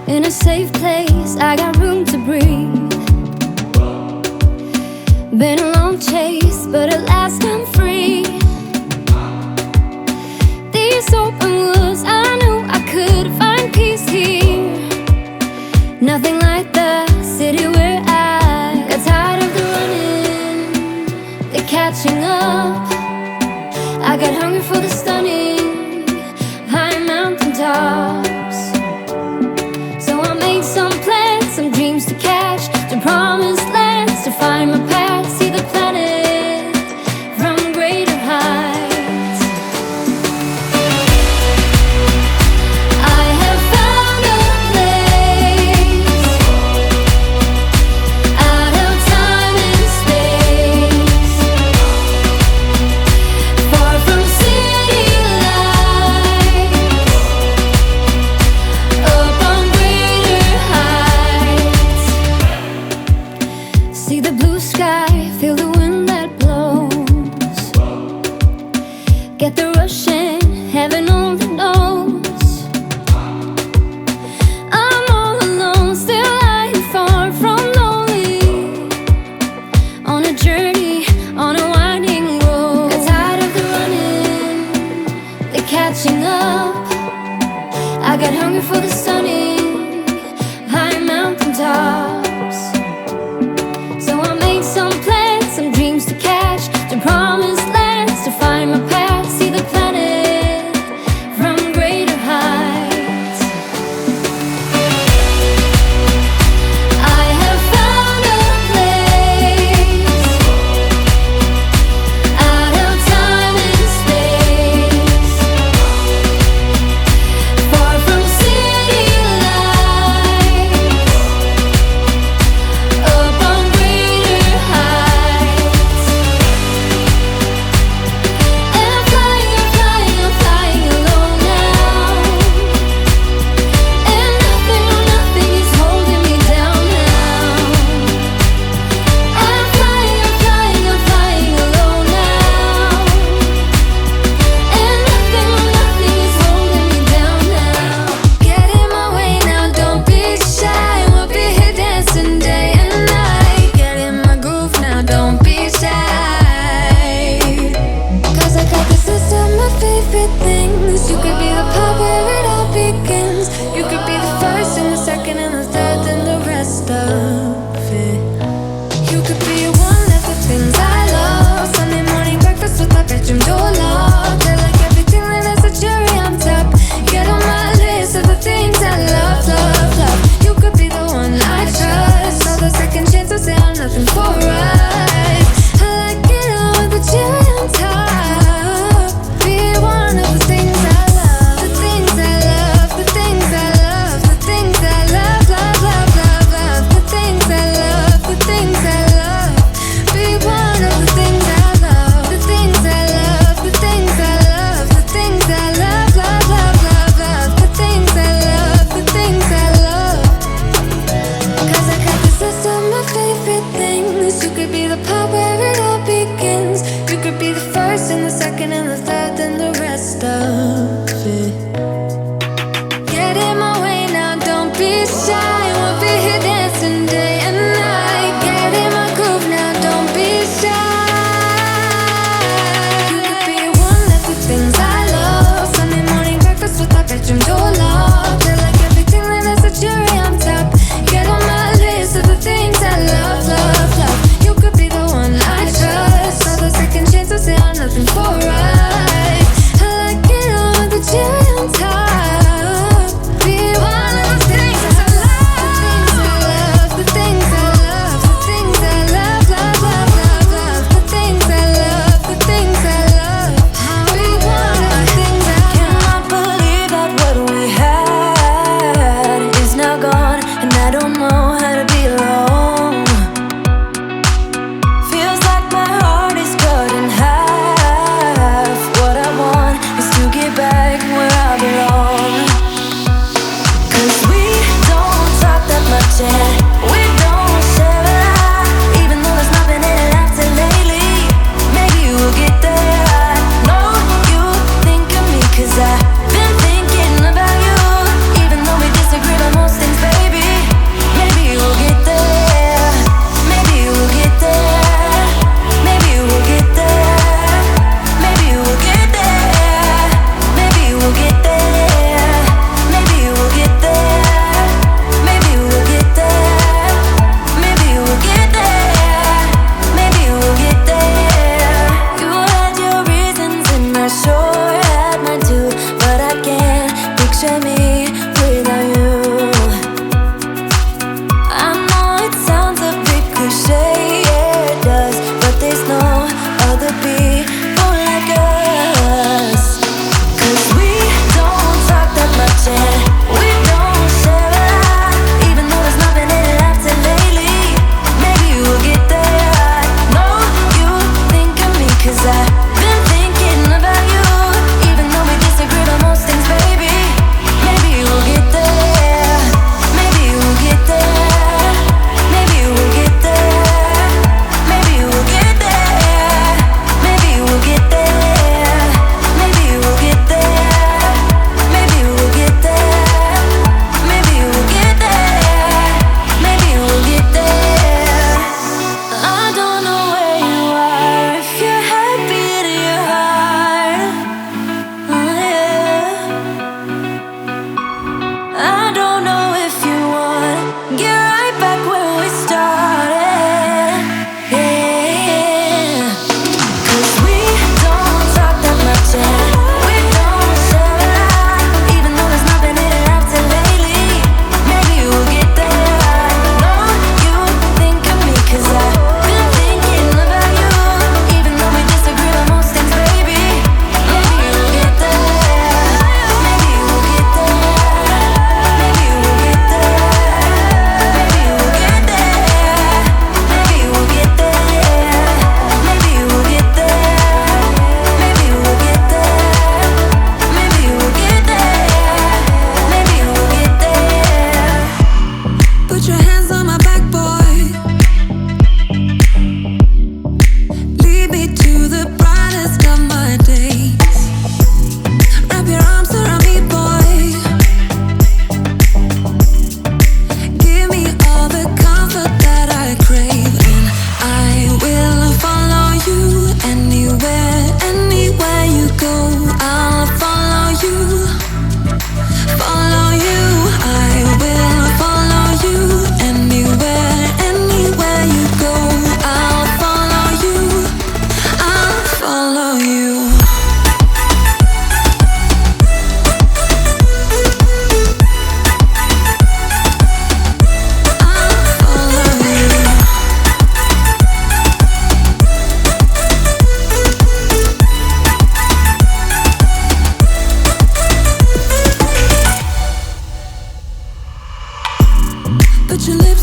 In a safe place, I got room to breathe. Been a long chase, but at last I'm free. These open woods, I knew I could find peace here. Nothing like the city where I got tired of the running, the catching up. I got hungry for the stunning high mountain tops. So I made some plans, some dreams to catch, to promised lands, to find my path, see the planet from greater heights. I have found a place out of time and space, far from city lights, up on greater heights. See the blue sky, feel the wind that blows, get the rush in, heaven only knows. I'm all alone, still lying far from lonely, on a journey, on a winding road. Got tired of the running, the catching up. I got hungry for the stunning high mountain tops. So I made some plans, some dreams to catch, to promised lands, to find my path, see the planet from greater heights. I have found a place out of time and space, far from city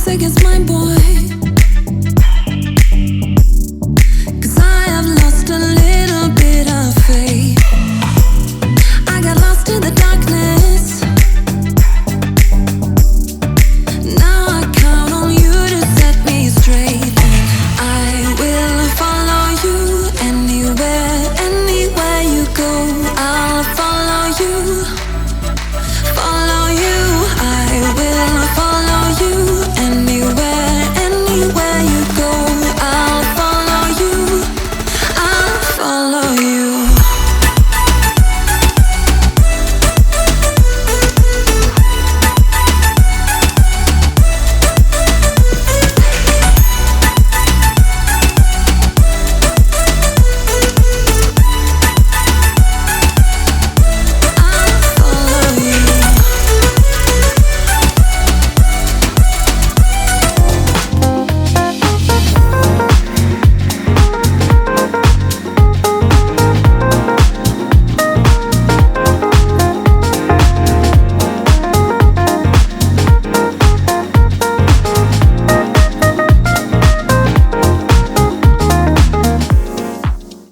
against my boy.